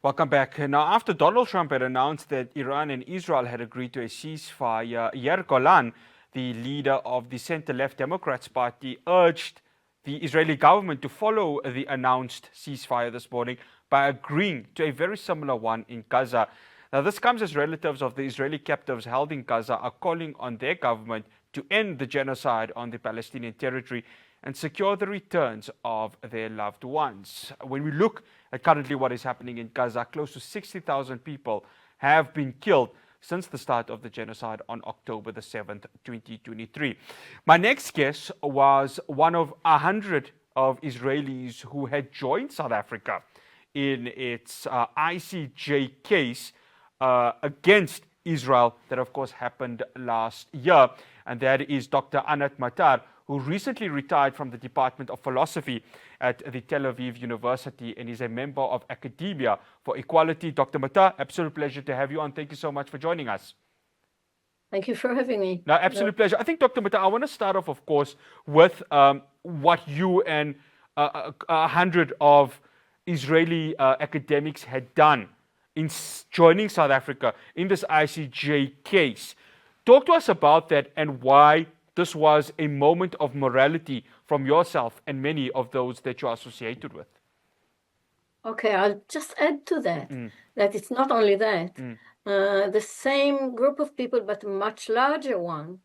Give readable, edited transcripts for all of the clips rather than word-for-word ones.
Welcome back. Now, after Donald Trump had announced that Iran and Israel had agreed to a ceasefire, Yair Golan, the leader of the center-left Democrats Party, urged the Israeli government to follow the announced ceasefire this morning by agreeing to a very similar one in Gaza. Now, this comes as relatives of the Israeli captives held in Gaza are calling on their government to end the genocide on the Palestinian territory and secure the returns of their loved ones. When we look at currently what is happening in Gaza, close to 60,000 people have been killed since the start of the genocide on October the 7th, 2023. My next guest was one of 100 of Israelis who had joined South Africa in its ICJ case against Israel that, of course, happened last year. And that is Dr. Anat Matar, who recently retired from the Department of Philosophy at the Tel Aviv University and is a member of Academia for Equality. Dr. Matar, absolute pleasure to have you on. Thank you so much for joining us. Thank you for having me. No, absolute pleasure. I think, Dr. Matar, I want to start off, of course, with what you and 100 of Israeli academics had done in joining South Africa in this ICJ case. Talk to us about that and why this was a moment of morality from yourself and many of those that you're associated with. Okay, I'll just add to that, that it's not only that. The same group of people, but a much larger one,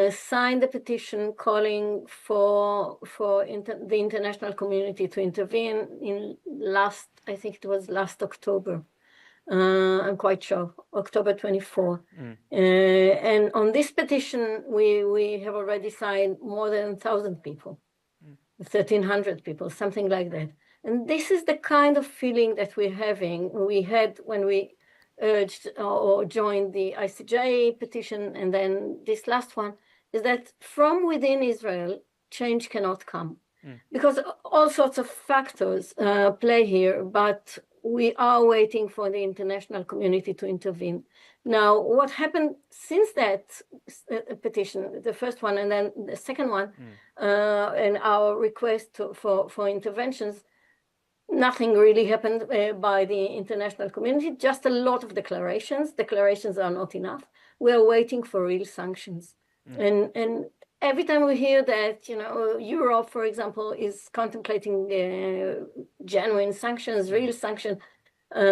signed a petition calling for the international community to intervene in I think it was last October. I'm quite sure, October 24. And on this petition, we have already signed more than 1,000 people, 1,300 people, something like that. And this is the kind of feeling that we had when we urged or joined the ICJ petition, and then this last one, is that from within Israel, change cannot come. Because all sorts of factors play here, but we are waiting for the international community to intervene. Now, what happened since that petition, the first one and then the second one, and our request for interventions, nothing really happened by the international community, just a lot of declarations. Declarations are not enough. We are waiting for real sanctions. And every time we hear that, Europe, for example, is contemplating genuine sanctions, real sanctions,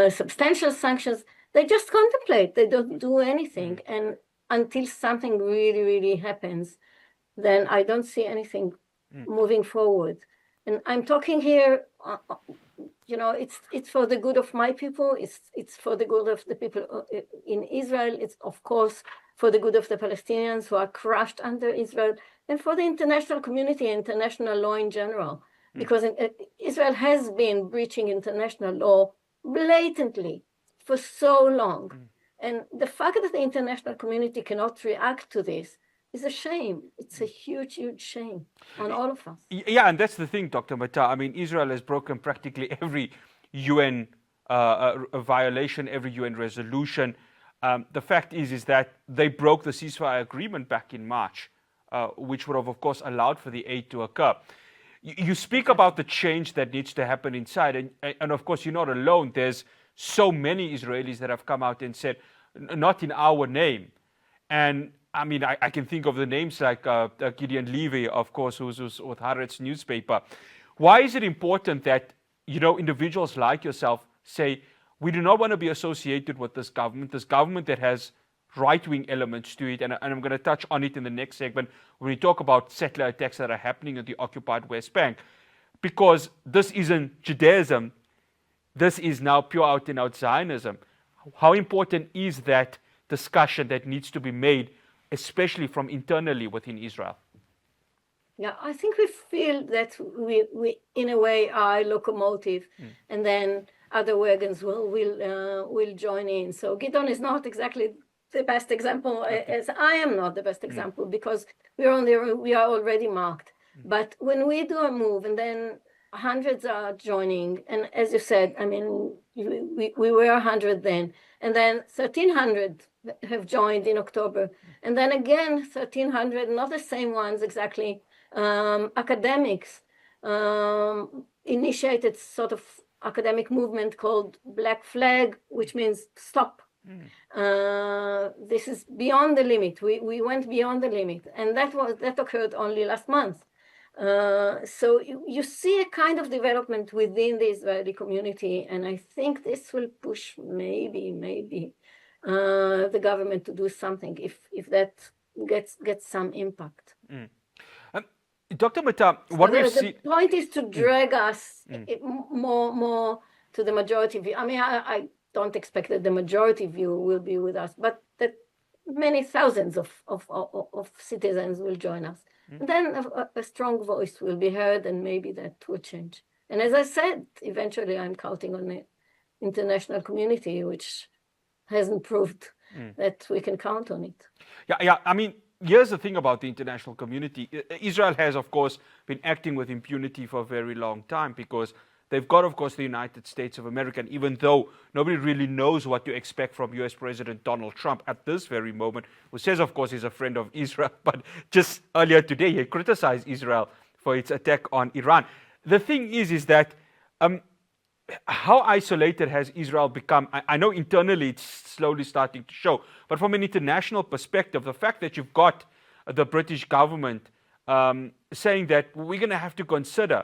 substantial sanctions, they just contemplate. They don't do anything. And until something really, really happens, then I don't see anything moving forward. And I'm talking here, it's for the good of my people. It's for the good of the people in Israel. It's, of course, for the good of the Palestinians who are crushed under Israel, and for the international community, international law in general. Because Israel has been breaching international law blatantly for so long. And the fact that the international community cannot react to this is a shame. It's a huge, huge shame on all of us. Yeah, and that's the thing, Dr. Matar. I mean, Israel has broken practically every UN violation, every UN resolution. The fact is that they broke the ceasefire agreement back in March, which would have, of course, allowed for the aid to occur. You speak about the change that needs to happen inside, and of course, you're not alone. There's so many Israelis that have come out and said, not in our name. And I mean, I can think of the names like Gideon Levy, of course, who's with Haaretz newspaper. Why is it important that, individuals like yourself say, we do not want to be associated with this government that has right-wing elements to it, and I'm going to touch on it in the next segment when we talk about settler attacks that are happening in the occupied West Bank. Because this isn't Judaism, this is now pure out-and-out Zionism. How important is that discussion that needs to be made, especially from internally within Israel? Yeah, I think we feel that we in a way are a locomotive, and then other wagons will join in. So Gideon is not exactly the best example, as I am not the best example, because we are already marked. But when we do a move and then hundreds are joining, and as you said, I mean, we were 100 then, and then 1,300 have joined in October, and then again 1,300, not the same ones exactly, academics initiated sort of academic movement called Black Flag, which means stop. This is beyond the limit. We went beyond the limit, and that occurred only last month. So you see a kind of development within the Israeli community, and I think this will push maybe the government to do something if that gets some impact. Dr. Matar, what we've seen... The point is to drag us more to the majority view. I mean, I don't expect that the majority view will be with us, but that many thousands of citizens will join us. And then a strong voice will be heard, and maybe that will change. And as I said, eventually I'm counting on the international community, which hasn't proved that we can count on it. Yeah. I mean, here's the thing about the international community. Israel has, of course, been acting with impunity for a very long time because they've got, of course, the United States of America. And even though nobody really knows what to expect from US President Donald Trump at this very moment, who says, of course, he's a friend of Israel, but just earlier today, he criticized Israel for its attack on Iran. The thing is that how isolated has Israel become? I know internally it's slowly starting to show, but from an international perspective, the fact that you've got the British government saying that we're going to have to consider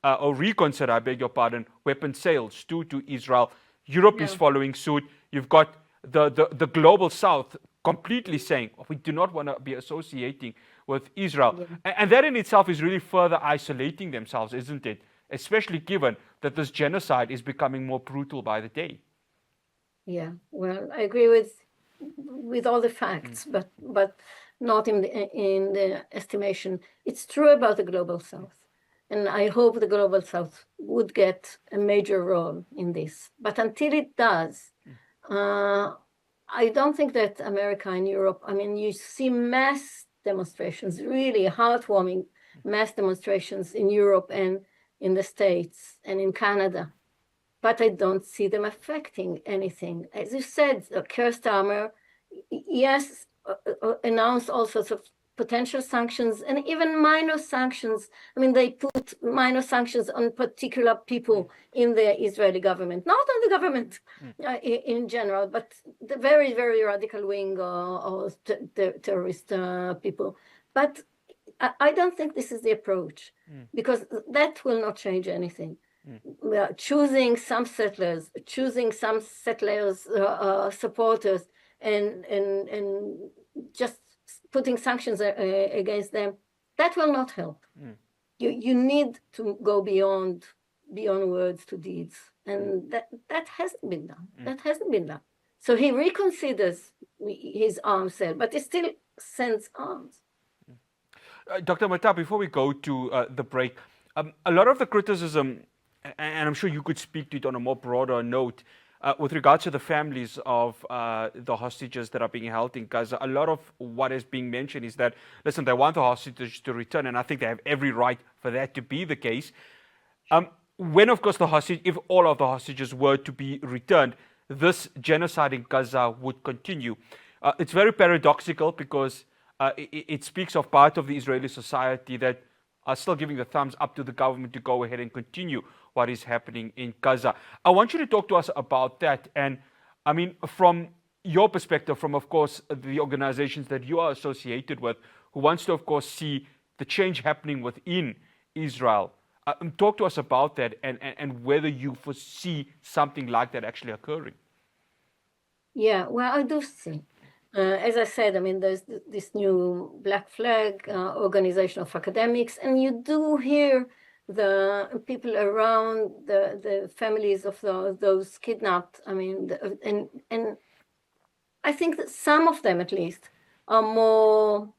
or reconsider, I beg your pardon, weapon sales to Israel. Europe is following suit. You've got the global south completely saying we do not want to be associating with Israel. And that in itself is really further isolating themselves, isn't it? Especially given that this genocide is becoming more brutal by the day. Yeah, well, I agree with all the facts, but not in the estimation. It's true about the global south. And I hope the global south would get a major role in this. But until it does, I don't think that America and Europe, I mean, you see mass demonstrations, really heartwarming mass demonstrations in Europe and in the States and in Canada. But I don't see them affecting anything. As you said, Keir Starmer, yes, announced all sorts of potential sanctions and even minor sanctions. I mean, they put minor sanctions on particular people in the Israeli government, not on the government in general, but the very, very radical wing or terrorist people. But I don't think this is the approach because that will not change anything. We are choosing some settlers, supporters, and just putting sanctions against them, that will not help. You need to go beyond words to deeds, and that hasn't been done. That hasn't been done. So he reconsiders his arms sale, but he still sends arms. Dr. Matar, before we go to the break, a lot of the criticism, and I'm sure you could speak to it on a more broader note, with regards to the families of the hostages that are being held in Gaza, a lot of what is being mentioned is that, listen, they want the hostages to return, and I think they have every right for that to be the case. When, of course, if all of the hostages were to be returned, this genocide in Gaza would continue. It's very paradoxical because it speaks of part of the Israeli society that are still giving the thumbs up to the government to go ahead and continue what is happening in Gaza. I want you to talk to us about that. And I mean, from your perspective, from, of course, the organizations that you are associated with, who wants to, of course, see the change happening within Israel. Talk to us about that and whether you foresee something like that actually occurring. Yeah, well, I do see. As I said, I mean, there's this new Black Flag organization of academics, and you do hear the people around the families of those kidnapped. I mean, and I think that some of them, at least, are more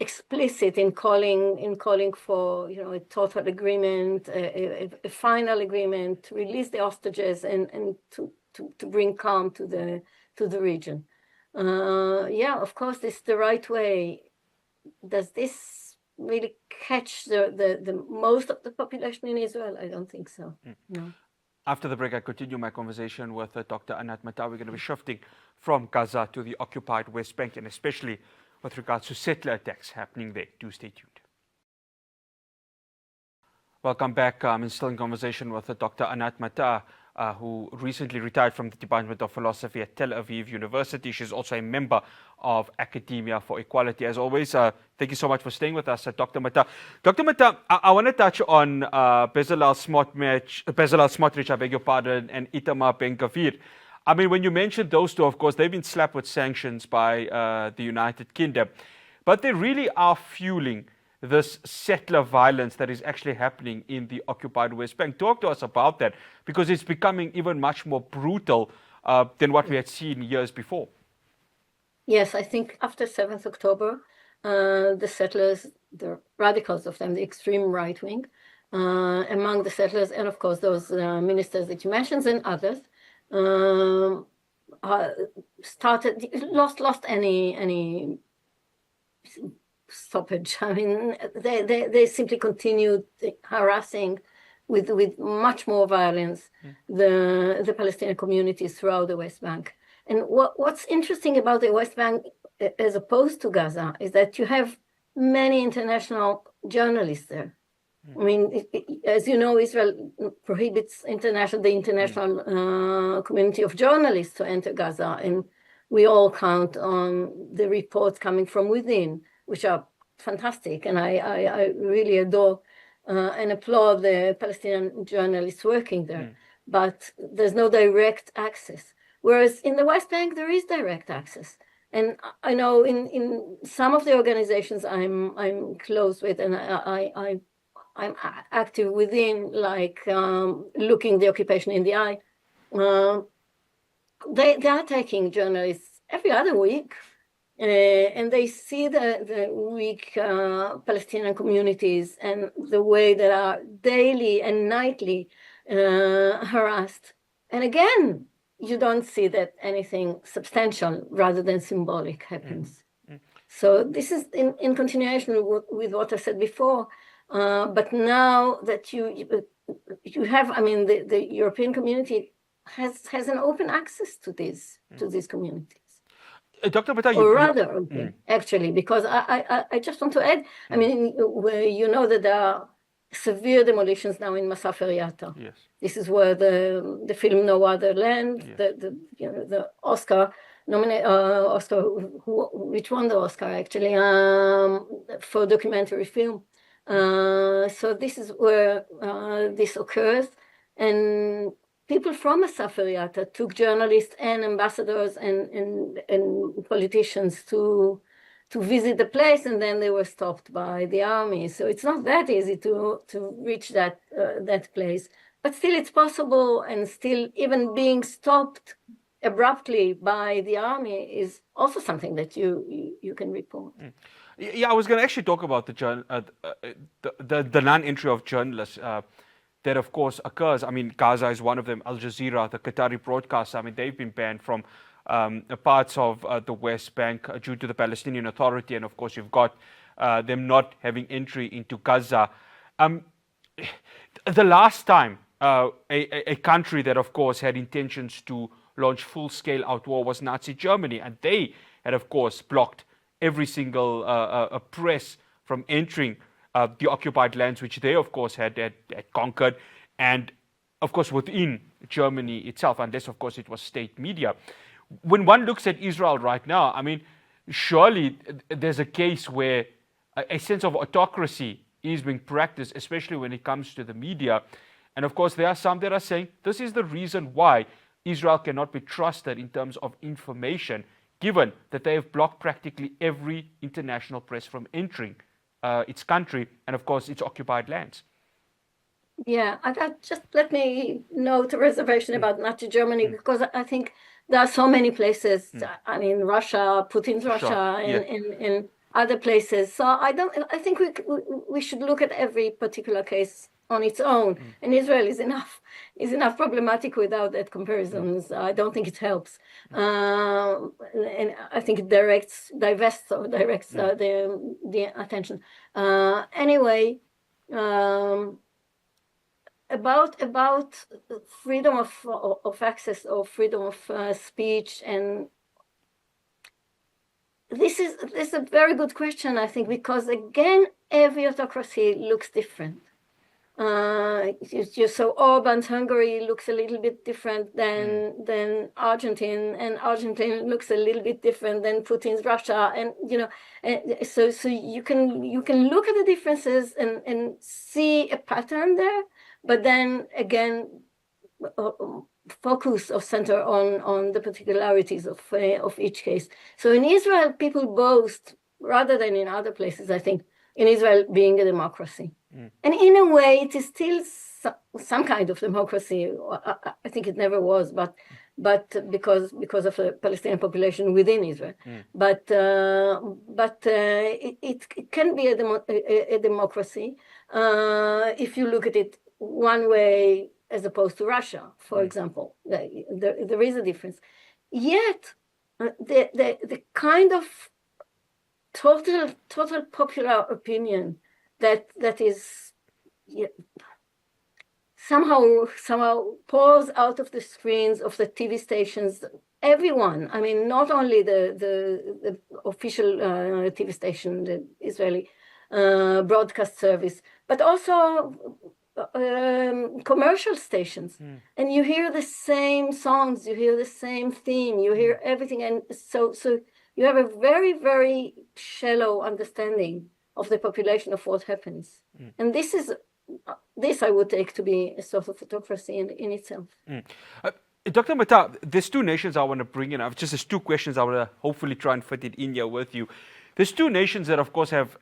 explicit in calling for, you know, a total agreement, a final agreement to release the hostages and to bring calm to the region. Yeah, of course, this is the right way. Does this really catch the most of the population in Israel? I don't think so. No. After the break, I continue my conversation with Dr. Anat Matar. We're going to be shifting from Gaza to the occupied West Bank, and especially with regards to settler attacks happening there. Do stay tuned. Welcome back. I'm still in conversation with Dr. Anat Matar, who recently retired from the Department of Philosophy at Tel Aviv University. She's also a member of Academia for Equality. As always, thank you so much for staying with us, Dr. Matar. Dr. Matar, I want to touch on Bezalel Smotrich, I beg your pardon, and Itamar Ben-Gvir. I mean, when you mentioned those two, of course, they've been slapped with sanctions by the United Kingdom, but they really are fueling this settler violence that is actually happening in the occupied West Bank. Talk to us about that, because it's becoming even much more brutal than what we had seen years before. Yes, I think after 7th October, the settlers, the radicals of them, the extreme right wing, among the settlers, and of course those ministers that you mentioned and others, lost any stoppage. I mean, they simply continued harassing with much more violence the Palestinian communities throughout the West Bank. And what's interesting about the West Bank, as opposed to Gaza, is that you have many international journalists there. I mean, as you know, Israel prohibits the international community of journalists to enter Gaza, and we all count on the reports coming from within, which are fantastic, and I really adore and applaud the Palestinian journalists working there. But there's no direct access. Whereas in the West Bank, there is direct access. And I know in some of the organizations I'm close with, and I'm active within, like looking the occupation in the eye, they are taking journalists every other week, and they see the weak Palestinian communities and the way they are daily and nightly harassed. And again, you don't see that anything substantial rather than symbolic happens. So this is in continuation with what I said before. But now that you have, I mean, the European community has an open access to these communities. Dr. Matar, or rather open, actually, because I just want to add, I mean, you know that there are severe demolitions now in Masaf Eriata. Yes. This is where the film No Other Land, the Oscar Oscar, which won the Oscar actually for documentary film. So this is where this occurs, and people from Masaf Eriata took journalists and ambassadors and politicians to visit the place, and then they were stopped by the army. So it's not that easy to reach that place, but still it's possible, and still even being stopped abruptly by the army is also something that you can report. Yeah, I was going to actually talk about the non-entry of journalists that, of course, occurs. I mean, Gaza is one of them. Al Jazeera, the Qatari broadcaster, I mean, they've been banned from parts of the West Bank due to the Palestinian Authority, and of course, you've got them not having entry into Gaza. The last time a country that, of course, had intentions to launch full-scale outwar was Nazi Germany, and they had, of course, blocked every single press from entering the occupied lands, which they, of course, had conquered, and, of course, within Germany itself, unless, of course, it was state media. When one looks at Israel right now, I mean, surely there's a case where a sense of autocracy is being practiced, especially when it comes to the media. And, of course, there are some that are saying this is the reason why Israel cannot be trusted in terms of information, given that they have blocked practically every international press from entering its country and, of course, its occupied lands. Yeah, just let me note a reservation about Nazi Germany, because I think there are so many places. I mean, Russia, Putin's Russia, and other places. So I think we should look at every particular case on its own. And Israel is enough problematic without that comparisons. I don't think it helps. And I think it divests the attention. Anyway, about freedom of access or freedom of speech, and this is a very good question, I think, because again, every autocracy looks different. So Orban's Hungary looks a little bit different than Argentine, and Argentine looks a little bit different than Putin's Russia, and so you can look at the differences and see a pattern there, but then again focus or center on the particularities of each case. So in Israel, people boast, rather than in other places, I think, in Israel being a democracy. And in a way, it is still some kind of democracy. I think it never was, but because of the Palestinian population within Israel. But it can be a democracy if you look at it one way as opposed to Russia, for example. There is a difference. Yet, the kind of total popular opinion that is somehow pours out of the screens of the TV stations. Everyone, I mean, not only the official TV station, the Israeli broadcast service, but also commercial stations. And you hear the same songs, you hear the same theme, you hear everything, and so you have a very, very shallow understanding of the population of what happens. And this I would take to be a sort of autocracy in itself. Dr. Matar, there's two nations I want to bring in. There's two questions I want to hopefully try and fit it in here with you. There's two nations that, of course, have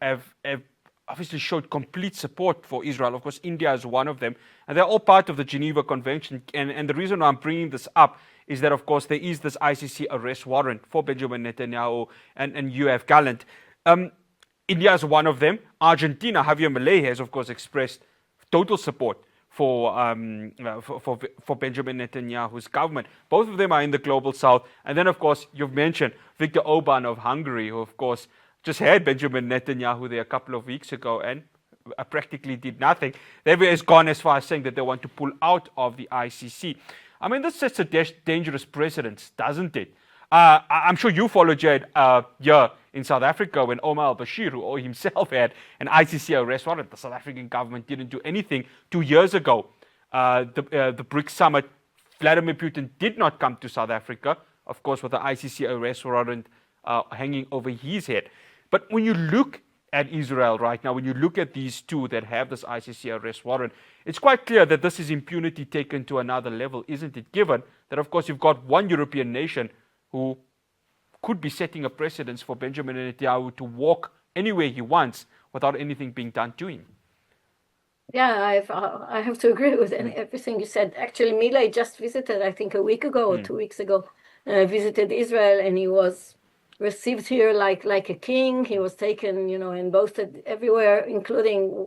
obviously showed complete support for Israel. Of course, India is one of them, and they're all part of the Geneva Convention. And the reason I'm bringing this up is that, of course, there is this ICC arrest warrant for Benjamin Netanyahu and Yoav Gallant. India is one of them. Argentina, Javier Milei has, of course, expressed total support for Benjamin Netanyahu's government. Both of them are in the global south. And then, of course, you've mentioned Viktor Orban of Hungary, who, of course, just had Benjamin Netanyahu there a couple of weeks ago and practically did nothing. They've gone as far as saying that they want to pull out of the ICC. I mean, this sets a dangerous precedent, doesn't it? I'm sure you followed Jed here in South Africa when Omar al-Bashir, who himself had an ICC arrest warrant. The South African government didn't do anything. 2 years ago, the BRICS summit, Vladimir Putin did not come to South Africa, of course, with the ICC arrest warrant hanging over his head. But when you look at Israel right now, when you look at these two that have this ICC arrest warrant, it's quite clear that this is impunity taken to another level, isn't it? Given that, of course, you've got one European nation who could be setting a precedence for Benjamin Netanyahu to walk anywhere he wants without anything being done to him. Yeah, I have to agree with everything you said. Actually, Milei just visited, I think, a week ago or 2 weeks ago, visited Israel, and he was received here like a king. He was taken, and boasted everywhere, including,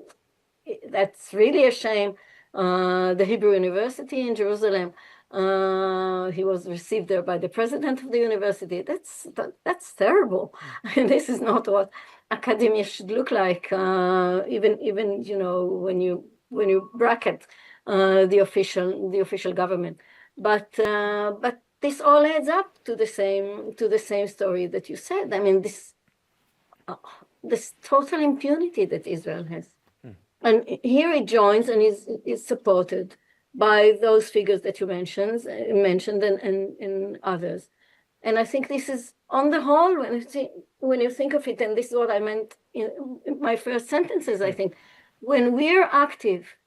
that's really a shame, the Hebrew University in Jerusalem. He was received there by the president of the university. That's terrible. And this is not what academia should look like. Even when you bracket the official government. But this all adds up to the same story that you said. I mean, this total impunity that Israel has, and here it joins and is supported by those figures that you mentioned and others. And I think this is, on the whole, when you think of it, and this is what I meant in my first sentences, I think, when we're active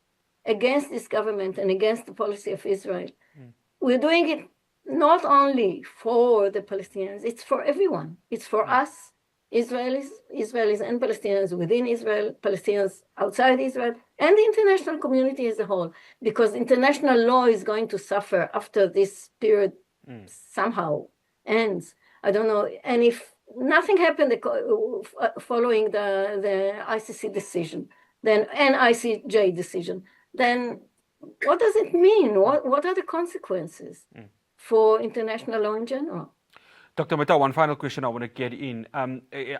against this government and against the policy of Israel, we're doing it not only for the Palestinians, it's for everyone. It's for us, Israelis and Palestinians within Israel, Palestinians outside Israel, and the international community as a whole, because international law is going to suffer after this period somehow ends. I don't know, and if nothing happened following the ICC decision, then an ICJ decision, then what does it mean? What are the consequences for international law in general? Dr. Matar, one final question I want to get in.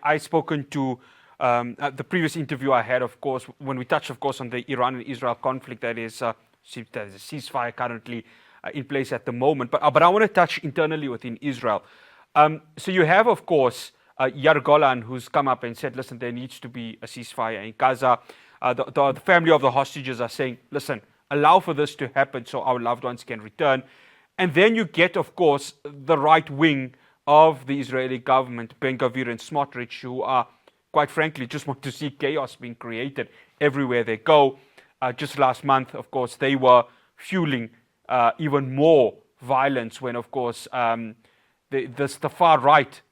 I've spoken to the previous interview I had, of course, when we touched, of course, on the Iran and Israel conflict that is a ceasefire currently in place at the moment. But I want to touch internally within Israel. So you have, of course, Yair Golan, who's come up and said, listen, there needs to be a ceasefire in Gaza. the family of the hostages are saying, listen, allow for this to happen so our loved ones can return. And then you get, of course, the right wing of the Israeli government, Ben-Gvir and Smotrich, who are, quite frankly, just want to see chaos being created everywhere they go. Just last month, of course, they were fueling even more violence when, of course, the far right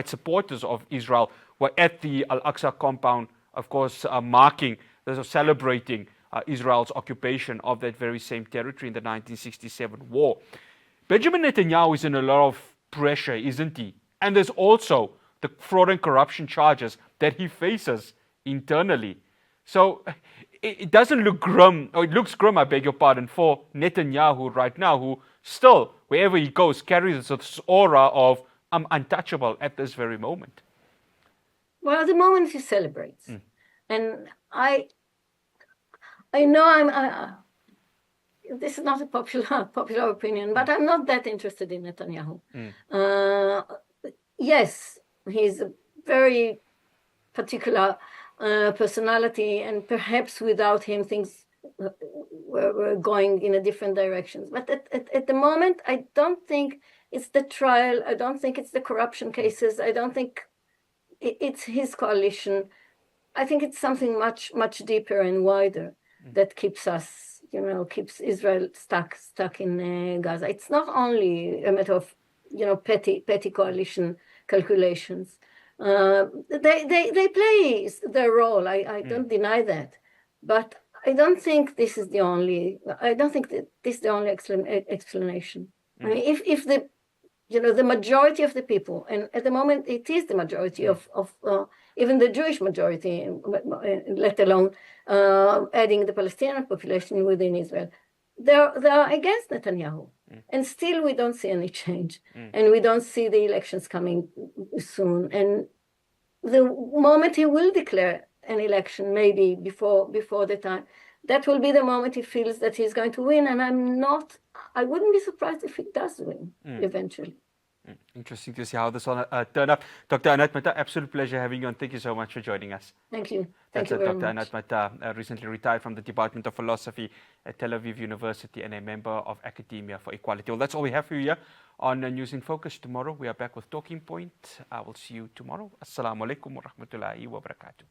supporters of Israel were at the Al-Aqsa compound, of course, celebrating Israel's occupation of that very same territory in the 1967 war. Benjamin Netanyahu is in a lot of pressure, isn't he? And there's also the fraud and corruption charges that he faces internally. So it doesn't look grim, or it looks grim, I beg your pardon, for Netanyahu right now, who still, wherever he goes, carries this aura of I'm untouchable at this very moment. Well, at the moment he celebrates. And I know this is not a popular opinion, but I'm not that interested in Netanyahu. Yes, he's a very particular personality, and perhaps without him things were going in a different directions. But at the moment, I don't think it's the trial. I don't think it's the corruption cases. I don't think it's his coalition. I think it's something much deeper and wider that keeps us, keeps Israel stuck in Gaza. It's not only a matter of, petty coalition calculations. They play their role. I don't deny that, but I don't think this is the only. I don't think that this is the only explanation. I mean, if the the majority of the people, and at the moment it is the majority of even the Jewish majority, let alone adding the Palestinian population within Israel, they are against Netanyahu. And still we don't see any change. And we don't see the elections coming soon. And the moment he will declare an election, maybe before the time, that will be the moment he feels that he's going to win. And I wouldn't be surprised if he does win eventually. Interesting to see how this will turn up. Dr. Anat Matar, absolute pleasure having you on. Thank you so much for joining us. Thank you. That's Thank you very Dr. much. Anat Matar, recently retired from the Department of Philosophy at Tel Aviv University and a member of Academia for Equality. Well, that's all we have for you here on News in Focus. Tomorrow we are back with Talking Point. I will see you tomorrow. Assalamu alaikum wa rahmatullahi wa barakatuh.